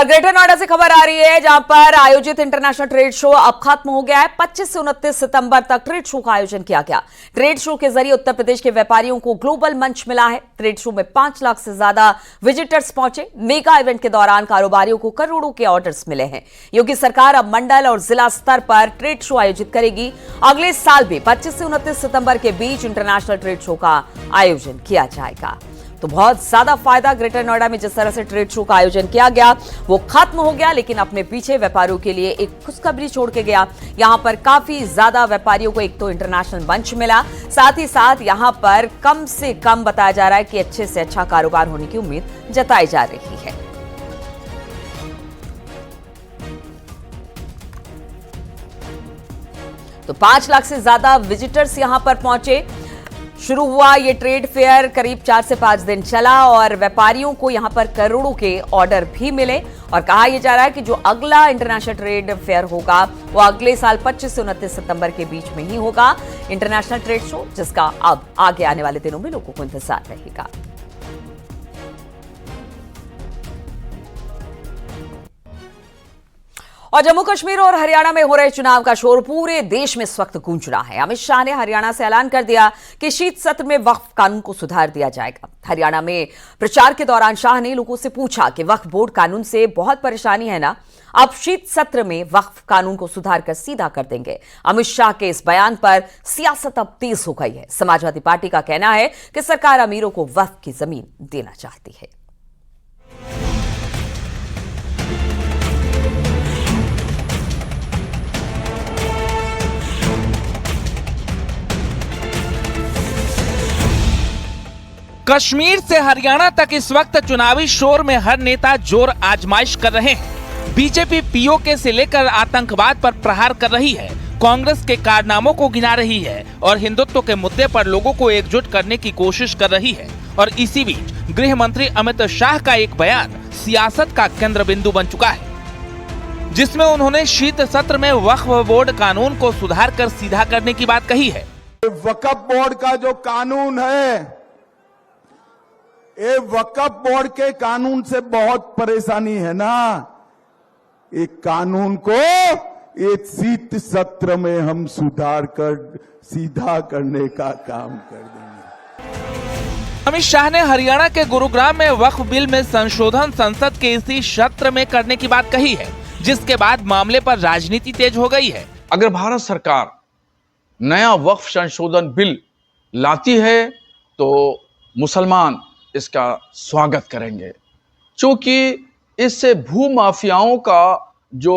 और ग्रेटर नोएडा से खबर आ रही है, जहां पर आयोजित इंटरनेशनल ट्रेड शो अब खत्म हो गया है। 25 से 29 सितंबर तक ट्रेड शो का आयोजन किया गया। ट्रेड शो के जरिए उत्तर प्रदेश के व्यापारियों को ग्लोबल मंच मिला है। ट्रेड शो में 5 लाख से ज्यादा विजिटर्स पहुंचे। मेगा इवेंट के दौरान कारोबारियों को करोड़ों के ऑर्डर्स मिले हैं। योगी सरकार अब मंडल और जिला स्तर पर ट्रेड शो आयोजित करेगी। अगले साल भी 25 से 29 सितंबर के बीच इंटरनेशनल ट्रेड शो का आयोजन किया जाएगा। तो बहुत ज्यादा फायदा ग्रेटर नोएडा में जिस तरह से ट्रेड शो का आयोजन किया गया वो खत्म हो गया, लेकिन अपने पीछे व्यापारियों के लिए एक खुशखबरी छोड़ के गया। यहां पर काफी ज्यादा व्यापारियों को एक तो इंटरनेशनल मंच मिला, साथ ही साथ यहां पर कम से कम बताया जा रहा है कि अच्छे से अच्छा कारोबार होने की उम्मीद जताई जा रही है। तो 5 लाख से ज्यादा विजिटर्स यहां पर पहुंचे। शुरू हुआ ये ट्रेड फेयर करीब 4 से 5 दिन चला और व्यापारियों को यहां पर करोड़ों के ऑर्डर भी मिले। और कहा यह जा रहा है कि जो अगला इंटरनेशनल ट्रेड फेयर होगा वो अगले साल 25 से 29 सितंबर के बीच में ही होगा। इंटरनेशनल ट्रेड शो जिसका अब आगे आने वाले दिनों में लोगों को इंतजार रहेगा। और जम्मू कश्मीर और हरियाणा में हो रहे चुनाव का शोर पूरे देश में इस वक्त गूंज रहा है। अमित शाह ने हरियाणा से ऐलान कर दिया कि शीत सत्र में वक्फ कानून को सुधार दिया जाएगा। हरियाणा में प्रचार के दौरान शाह ने लोगों से पूछा कि वक्फ बोर्ड कानून से बहुत परेशानी है ना, अब शीत सत्र में वक्फ कानून को सुधार कर सीधा कर देंगे। अमित शाह के इस बयान पर सियासत अब तेज हो गई है। समाजवादी पार्टी का कहना है कि सरकार अमीरों को वक्फ की जमीन देना चाहती है। कश्मीर से हरियाणा तक इस वक्त चुनावी शोर में हर नेता जोर आजमाइश कर रहे हैं। बीजेपी पीओके से लेकर आतंकवाद पर प्रहार कर रही है, कांग्रेस के कारनामों को गिना रही है और हिंदुत्व के मुद्दे पर लोगों को एकजुट करने की कोशिश कर रही है। और इसी बीच गृह मंत्री अमित शाह का एक बयान सियासत का केंद्र बिंदु बन चुका है, जिसमें उन्होंने शीत सत्र में वक्फ बोर्ड कानून को सुधार कर सीधा करने की बात कही है। वक्फ बोर्ड का जो कानून है, ये वक्फ बोर्ड के कानून से बहुत परेशानी है ना। एक कानून को एक शीत सत्र में हम सुधार कर सीधा करने का काम कर देंगे। अमित शाह ने हरियाणा के गुरुग्राम में वक्फ बिल में संशोधन संसद के इसी सत्र में करने की बात कही है, जिसके बाद मामले पर राजनीति तेज हो गई है। अगर भारत सरकार नया वक्फ संशोधन बिल लाती है तो मुसलमान इसका स्वागत करेंगे, क्योंकि इससे भूमाफियाओं का जो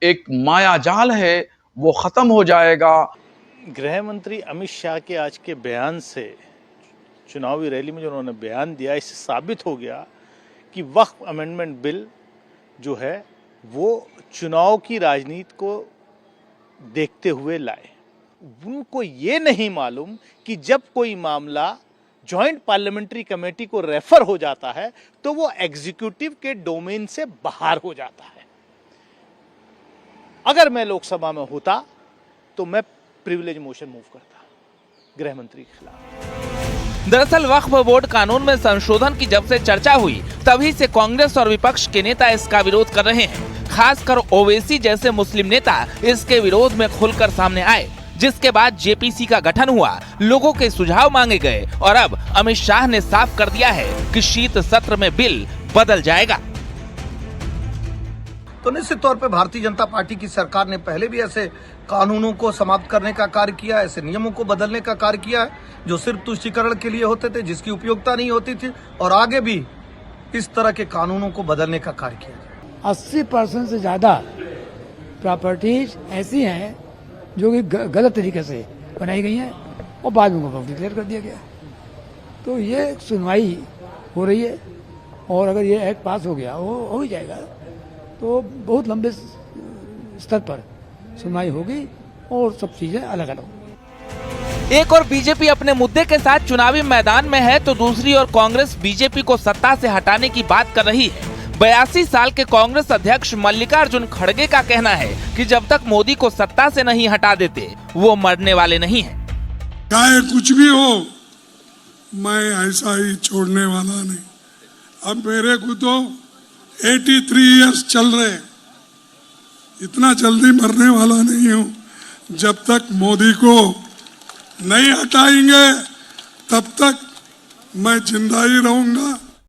एक मायाजाल है वो खत्म हो जाएगा। गृह मंत्री अमित शाह के आज के बयान से, चुनावी रैली में जो उन्होंने बयान दिया, इससे साबित हो गया कि वक्फ अमेंडमेंट बिल जो है वो चुनाव की राजनीति को देखते हुए लाए। उनको ये नहीं मालूम कि जब कोई मामला जॉइंट पार्लियामेंट्री कमेटी को रेफर हो जाता है तो वो एग्जीक्यूटिव के डोमेन से बाहर हो जाता है। अगर मैं लोकसभा में होता तो मैं प्रिविलेज मोशन मूव करता गृह मंत्री के खिलाफ। दरअसल वक्फ बोर्ड कानून में संशोधन की जब से चर्चा हुई तभी से कांग्रेस और विपक्ष के नेता इसका विरोध कर रहे हैं। खासकर ओवैसी जैसे मुस्लिम नेता इसके विरोध में खुलकर सामने आए, जिसके बाद जेपीसी का गठन हुआ, लोगों के सुझाव मांगे गए और अब अमित शाह ने साफ कर दिया है कि शीत सत्र में बिल बदल जाएगा। तो निश्चित तौर पे भारतीय जनता पार्टी की सरकार ने पहले भी ऐसे कानूनों को समाप्त करने का कार्य किया, ऐसे नियमों को बदलने का कार्य किया है जो सिर्फ तुष्टीकरण के लिए होते थे, जिसकी उपयोगिता नहीं होती थी, और आगे भी इस तरह के कानूनों को बदलने का कार्य किया जाए। 80% से ज्यादा प्रॉपर्टीज ऐसी हैं जो कि गलत तरीके से बनाई गई हैं और बाद में उनको डिक्लेयर कर दिया गया। तो ये सुनवाई हो रही है और अगर ये एक्ट पास हो गया, वो हो ही जाएगा, तो बहुत लंबे स्तर पर सुनवाई होगी और सब चीजें अलग अलग। एक और बीजेपी अपने मुद्दे के साथ चुनावी मैदान में है तो दूसरी ओर कांग्रेस बीजेपी को सत्ता से हटाने की बात कर रही है। 82 साल के कांग्रेस अध्यक्ष मल्लिकार्जुन खड़गे का कहना है कि जब तक मोदी को सत्ता से नहीं हटा देते वो मरने वाले नहीं हैं। चाहे कुछ भी हो, मैं ऐसा ही छोड़ने वाला नहीं। अब मेरे को तो 83 इयर्स चल रहे, इतना जल्दी मरने वाला नहीं हूं। जब तक मोदी को नहीं हटाएंगे तब तक मैं जिंदा ही रहूंगा।